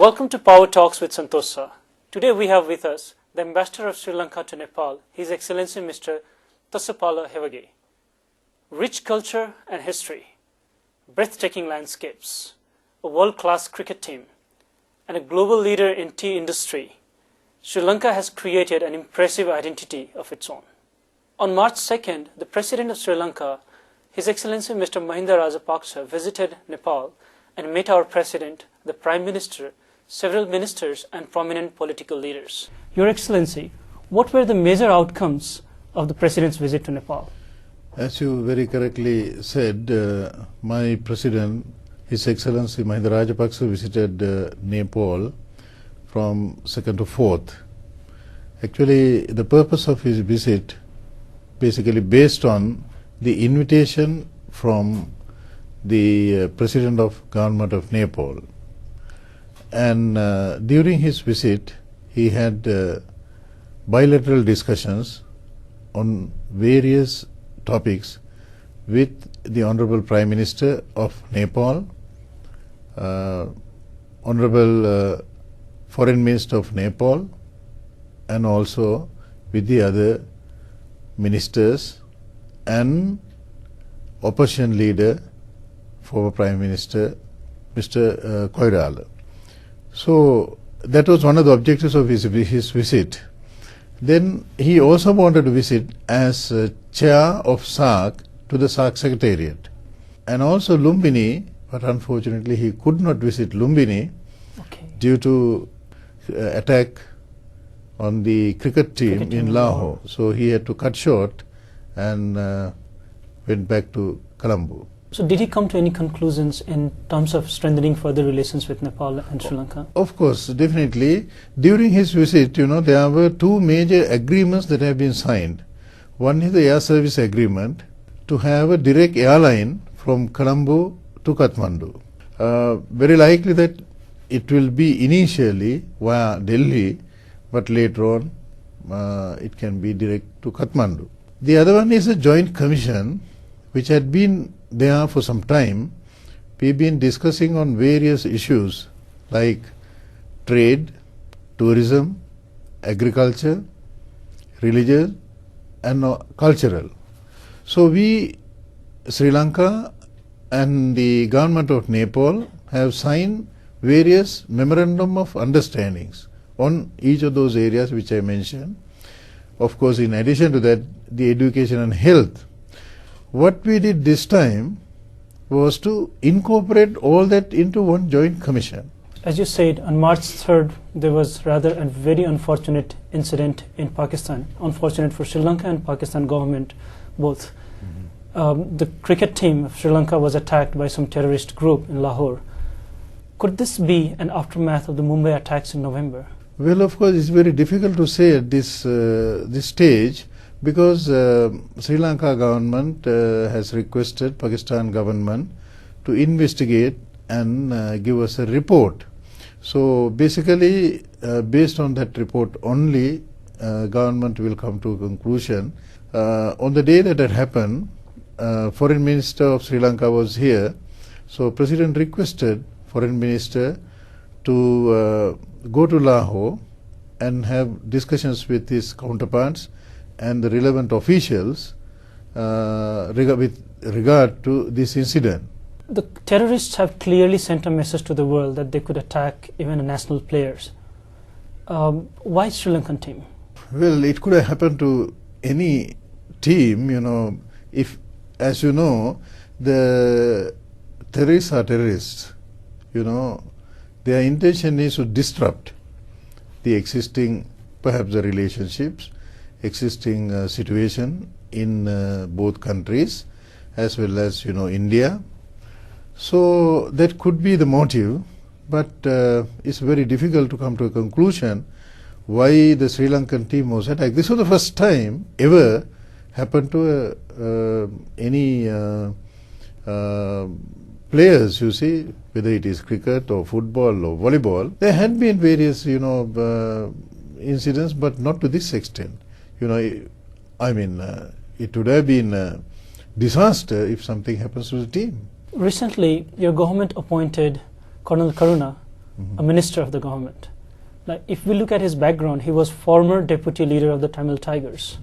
Welcome to Power Talks with Santosa. Today we have with us the Ambassador of Sri Lanka to Nepal, His Excellency Mr. Thosapala Hewage. Rich culture and history, breathtaking landscapes, a world-class cricket team, and a global leader in tea industry, Sri Lanka has created an impressive identity of its own. On March 2nd, the President of Sri Lanka, His Excellency Mr. Mahinda Rajapaksa, visited Nepal and met our President, the Prime Minister, several ministers and prominent political leaders. Your Excellency, what were the major outcomes of the President's visit to Nepal? As you very correctly said, my President, His Excellency Mahinda Rajapaksa, visited Nepal from 2nd to 4th. Actually, the purpose of his visit basically based on the invitation from the President of Government of Nepal. And during his visit, he had bilateral discussions on various topics with the Honorable Prime Minister of Nepal, Honorable Foreign Minister of Nepal, and also with the other ministers and opposition leader, former Prime Minister Mr. Koirala. So that was one of the objectives of his visit. Then he also wanted to visit as chair of SAARC to the SAARC Secretariat, and also Lumbini, but unfortunately he could not visit Lumbini due to attack on the cricket team in Lahore. So he had to cut short and went back to Colombo. So did he come to any conclusions in terms of strengthening further relations with Nepal and Sri Lanka? Of course, definitely. During his visit, there were two major agreements that have been signed. One is the air service agreement to have a direct airline from Colombo to Kathmandu. Very likely that it will be initially via Delhi, but later on it can be direct to Kathmandu. The other one is a joint commission which had been there for some time. We've been discussing on various issues like trade, tourism, agriculture, religious and cultural. So we, Sri Lanka and the government of Nepal, have signed various memorandum of understandings on each of those areas which I mentioned. Of course, in addition to that, the education and health. What we did this time was to incorporate all that into one joint commission. As you said, on March 3rd, there was rather a very unfortunate incident in Pakistan. Unfortunate for Sri Lanka and Pakistan government, both. The cricket team of Sri Lanka was attacked by some terrorist group in Lahore. Could this be an aftermath of the Mumbai attacks in November? Well, of course, it's very difficult to say at this stage, because Sri Lanka government has requested Pakistan government to investigate and give us a report. So basically, based on that report only, government will come to a conclusion. On the day that happened, Foreign Minister of Sri Lanka was here. So President requested Foreign Minister to go to Lahore and have discussions with his counterparts and the relevant officials with regard to this incident. The terrorists have clearly sent a message to the world that they could attack even national players. Why Sri Lankan team? Well, it could have happened to any team, if, as you know, the terrorists are terrorists. Their intention is to disrupt the existing, perhaps the relationships, existing situation in both countries as well as India. So that could be the motive, but it's very difficult to come to a conclusion why the Sri Lankan team was attacked. This was the first time ever happened to any players, you see, whether it is cricket or football or volleyball. There had been various incidents, but not to this extent. It would have been a disaster if something happens to the team. Recently, your government appointed Colonel Karuna a minister of the government. Now, if we look at his background, he was former deputy leader of the Tamil Tigers.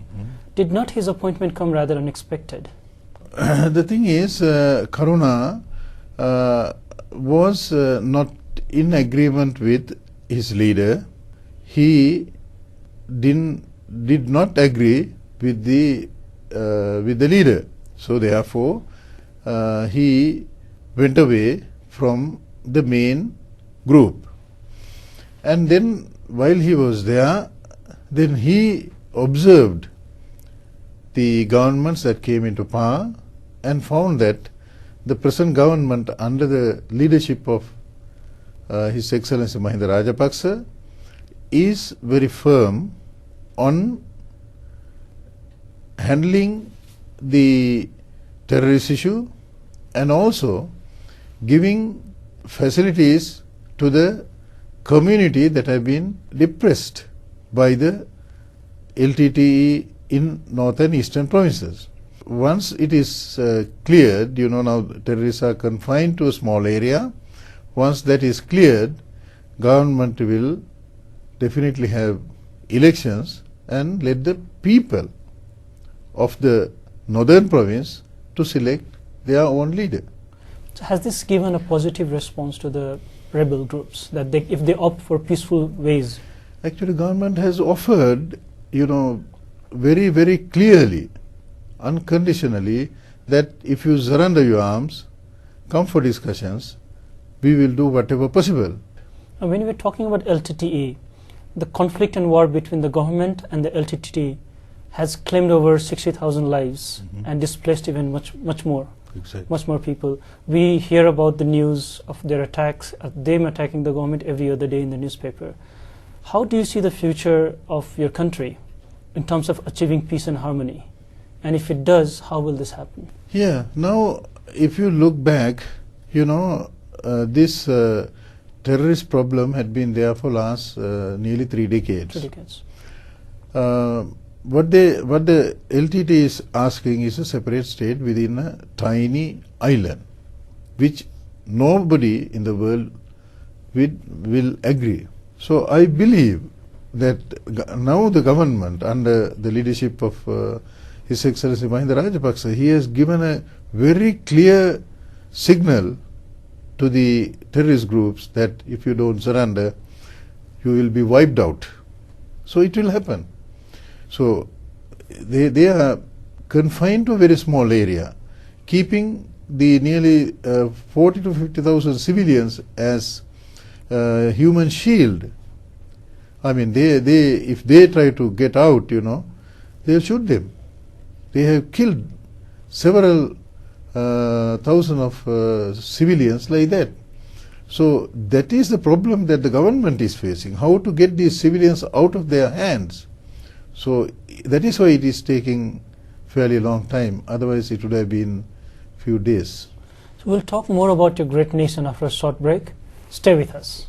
Did not his appointment come rather unexpected? The thing is, Karuna was not in agreement with his leader. He did not agree with the leader. So therefore, he went away from the main group. And then while he was there, then he observed the governments that came into power and found that the present government under the leadership of His Excellency Mahinda Rajapaksa is very firm on handling the terrorist issue and also giving facilities to the community that have been depressed by the LTTE in north and eastern provinces. Once it is cleared, now terrorists are confined to a small area. Once that is cleared, government will definitely have elections and let the people of the northern province to select their own leader. So has this given a positive response to the rebel groups, that if they opt for peaceful ways? Actually, government has offered, very, very clearly, unconditionally, that if you surrender your arms, come for discussions, we will do whatever possible. And when we're talking about LTTE, the conflict and war between the government and the LTTE has claimed over 60,000 lives and displaced even much more. Exactly. Much more people. We hear about the news of their attacks, them attacking the government every other day in the newspaper. How do you see the future of your country in terms of achieving peace and harmony? And if it does, how will this happen? Yeah, now if you look back, this terrorist problem had been there for last nearly 3 decades. 3 decades. What the LTT is asking is a separate state within a tiny island, which nobody in the world will agree. So I believe that now the government under the leadership of His Excellency Mahinda Rajapaksa, he has given a very clear signal to the terrorist groups that if you don't surrender, you will be wiped out. So it will happen. So they are confined to a very small area, keeping the nearly 40 to 50,000 civilians as human shield. I mean, if they try to get out, they'll shoot them. They have killed several thousand of civilians like that. So that is the problem that the government is facing, how to get these civilians out of their hands. So that is why it is taking fairly long time. Otherwise it would have been few days. So we'll talk more about your great nation after a short break. Stay with us.